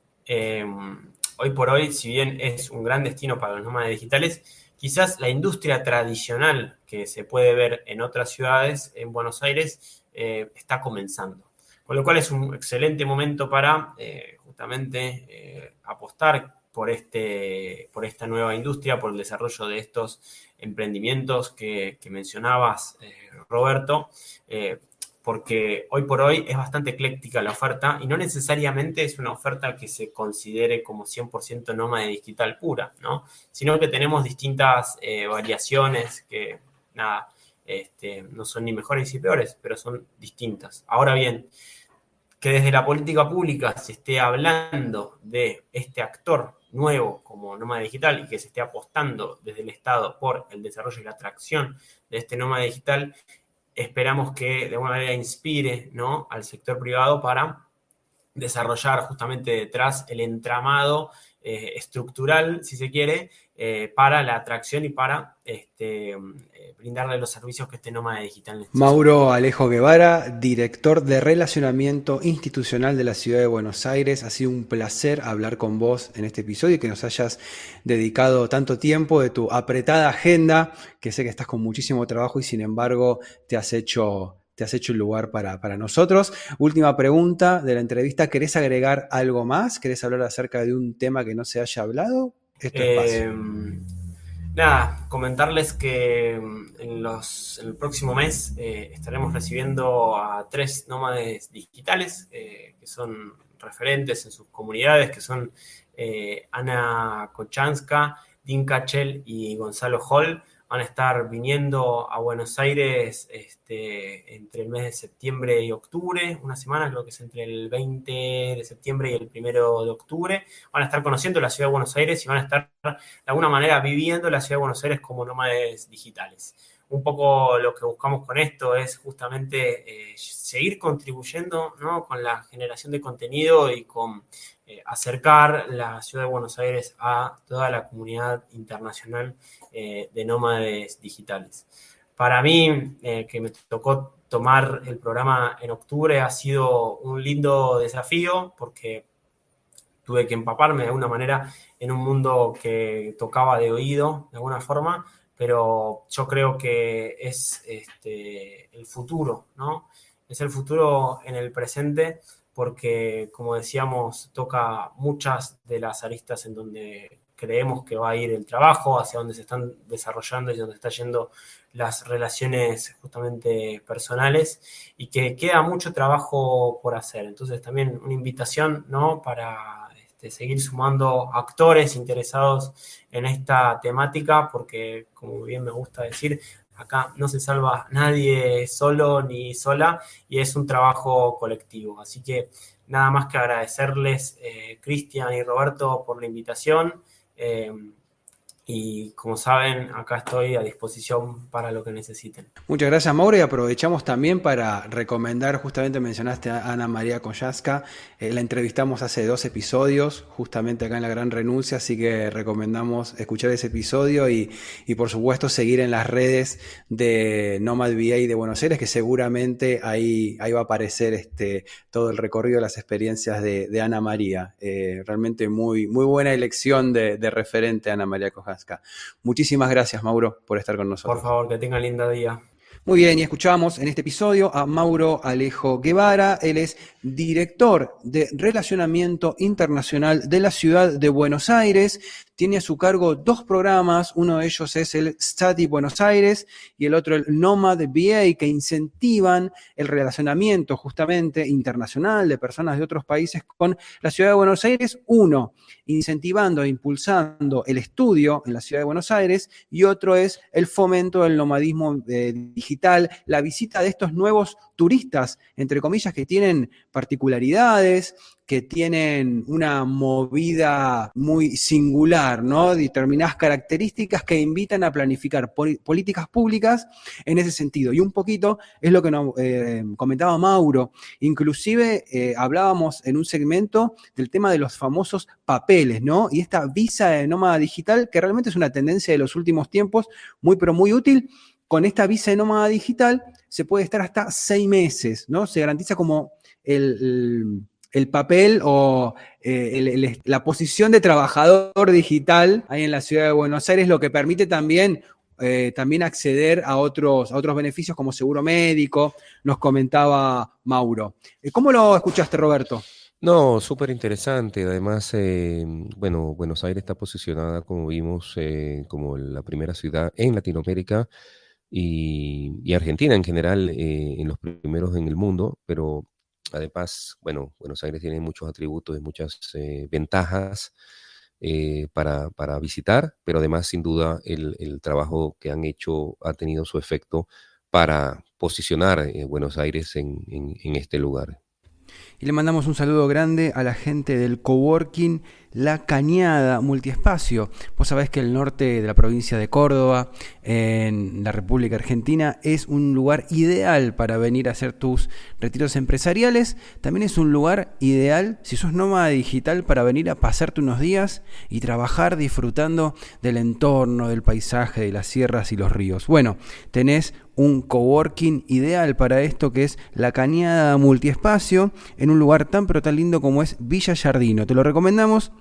hoy por hoy, si bien es un gran destino para los nómadas digitales, quizás la industria tradicional que se puede ver en otras ciudades, en Buenos Aires, está comenzando. Con lo cual es un excelente momento para justamente apostar por esta nueva industria, por el desarrollo de estos emprendimientos que mencionabas, Roberto, porque hoy por hoy es bastante ecléctica la oferta y no necesariamente es una oferta que se considere como 100% nómada digital pura, ¿no? Sino que tenemos distintas variaciones que, nada, no son ni mejores ni peores, pero son distintas. Ahora bien, que desde la política pública se esté hablando de este actor nuevo como nómada digital y que se esté apostando desde el Estado por el desarrollo y la atracción de este nómada digital, esperamos que de alguna manera inspire, ¿no?, al sector privado para desarrollar justamente detrás el entramado estructural, si se quiere, para la atracción y para brindarle los servicios que este nómada digital necesita. Mauro Alejo Guevara, director de Relacionamiento Institucional de la Ciudad de Buenos Aires. Ha sido un placer hablar con vos en este episodio y que nos hayas dedicado tanto tiempo de tu apretada agenda, que sé que estás con muchísimo trabajo y sin embargo te has hecho un lugar para nosotros. Última pregunta de la entrevista. ¿Querés agregar algo más? ¿Querés hablar acerca de un tema que no se haya hablado? Esto es espacio. Nada, comentarles que en el próximo mes estaremos recibiendo a 3 nómades digitales que son referentes en sus comunidades, que son Ana Kochanska, Dean Kachel y Gonzalo Hall. Van a estar viniendo a Buenos Aires entre el mes de septiembre y octubre, una semana, creo que es entre el 20 de septiembre y el 1 de octubre. Van a estar conociendo la ciudad de Buenos Aires y van a estar de alguna manera viviendo la ciudad de Buenos Aires como nómades digitales. Un poco lo que buscamos con esto es justamente seguir contribuyendo, ¿no?, con la generación de contenido y con acercar la ciudad de Buenos Aires a toda la comunidad internacional de nómades digitales. para mí, que me tocó tomar el programa en octubre, ha sido un lindo desafío porque tuve que empaparme de alguna manera en un mundo que tocaba de oído, de alguna forma, pero yo creo que es el futuro, ¿no? Es el futuro en el presente porque, como decíamos, toca muchas de las aristas en donde creemos que va a ir el trabajo, hacia donde se están desarrollando y donde están yendo las relaciones justamente personales, y que queda mucho trabajo por hacer. Entonces también una invitación, ¿no?, para seguir sumando actores interesados en esta temática, porque como bien me gusta decir, acá no se salva nadie solo ni sola, y es un trabajo colectivo. Así que nada más que agradecerles, Cristian y Roberto, por la invitación. Y como saben, acá estoy a disposición para lo que necesiten. Muchas gracias, Mauro, y aprovechamos también para recomendar, justamente mencionaste a Ana María Koyaska, la entrevistamos hace 2 episodios, justamente acá en La Gran Renuncia, así que recomendamos escuchar ese episodio y por supuesto seguir en las redes de Nomad VA de Buenos Aires, que seguramente ahí va a aparecer todo el recorrido de las experiencias de Ana María. Realmente muy, muy buena elección de referente, Ana María Koyaska. Muchísimas gracias, Mauro, por estar con nosotros. Por favor, que tengan lindo día. Muy bien, y escuchamos en este episodio a Mauro Alejo Guevara. Él es director de Relacionamiento Internacional de la Ciudad de Buenos Aires. Tiene a su cargo 2 programas, uno de ellos es el Study Buenos Aires y el otro el Nomad VA, que incentivan el relacionamiento justamente internacional de personas de otros países con la Ciudad de Buenos Aires. Uno, incentivando e impulsando el estudio en la Ciudad de Buenos Aires, y otro es el fomento del nomadismo digital, la visita de estos nuevos turistas, entre comillas, que tienen particularidades, que tienen una movida muy singular, ¿no? Determinadas características que invitan a planificar políticas públicas en ese sentido. Y un poquito es lo que nos comentaba Mauro. Inclusive hablábamos en un segmento del tema de los famosos papeles, ¿no? Y esta visa de nómada digital, que realmente es una tendencia de los últimos tiempos, muy pero muy útil. Con esta visa de nómada digital se puede estar hasta 6 meses, ¿no? Se garantiza como el papel o la posición de trabajador digital ahí en la Ciudad de Buenos Aires, lo que permite también acceder a otros beneficios como seguro médico, nos comentaba Mauro. ¿Cómo lo escuchaste, Roberto? No, súper interesante. Además, Buenos Aires está posicionada, como vimos, como la primera ciudad en Latinoamérica y Argentina en general, en los primeros en el mundo, pero además, Buenos Aires tiene muchos atributos y muchas ventajas para visitar, pero además, sin duda, el trabajo que han hecho ha tenido su efecto para posicionar Buenos Aires en este lugar. Y le mandamos un saludo grande a la gente del coworking La Cañada Multiespacio. Vos sabés que el norte de la provincia de Córdoba, en la República Argentina, es un lugar ideal para venir a hacer tus retiros empresariales. También es un lugar ideal, si sos nómada digital, para venir a pasarte unos días y trabajar disfrutando del entorno, del paisaje, de las sierras y los ríos. Bueno, tenés un coworking ideal para esto, que es La Cañada Multiespacio, en un lugar tan pero tan lindo como es Villa Giardino. Te lo recomendamos.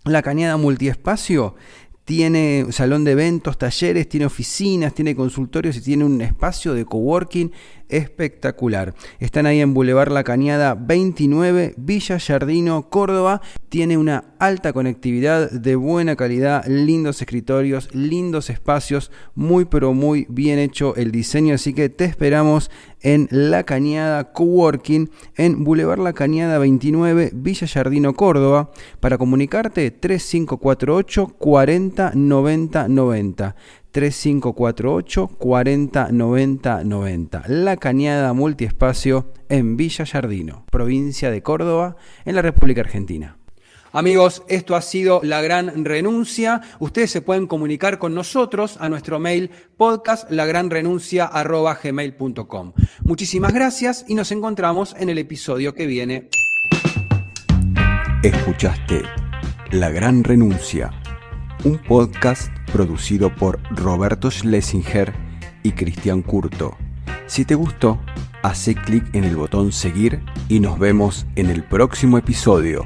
La Cañada Multiespacio tiene salón de eventos, talleres, tiene oficinas, tiene consultorios y tiene un espacio de coworking espectacular. Están ahí en Boulevard La Cañada 29, Villa Giardino, Córdoba. Tiene una alta conectividad de buena calidad, lindos escritorios, lindos espacios, muy pero muy bien hecho el diseño, así que te esperamos en La Cañada Coworking, en Boulevard La Cañada 29, Villa Giardino, Córdoba. Para comunicarte, 3548 40 90 90. 3548 40 90 90. La Cañada Multiespacio en Villa Giardino, provincia de Córdoba, en la República Argentina. Amigos, esto ha sido La Gran Renuncia. Ustedes se pueden comunicar con nosotros a nuestro mail podcastlagranrenuncia@gmail.com. Muchísimas gracias y nos encontramos en el episodio que viene. Escuchaste La Gran Renuncia, un podcast producido por Roberto Schlesinger y Cristian Curto. Si te gustó, hace clic en el botón seguir y nos vemos en el próximo episodio.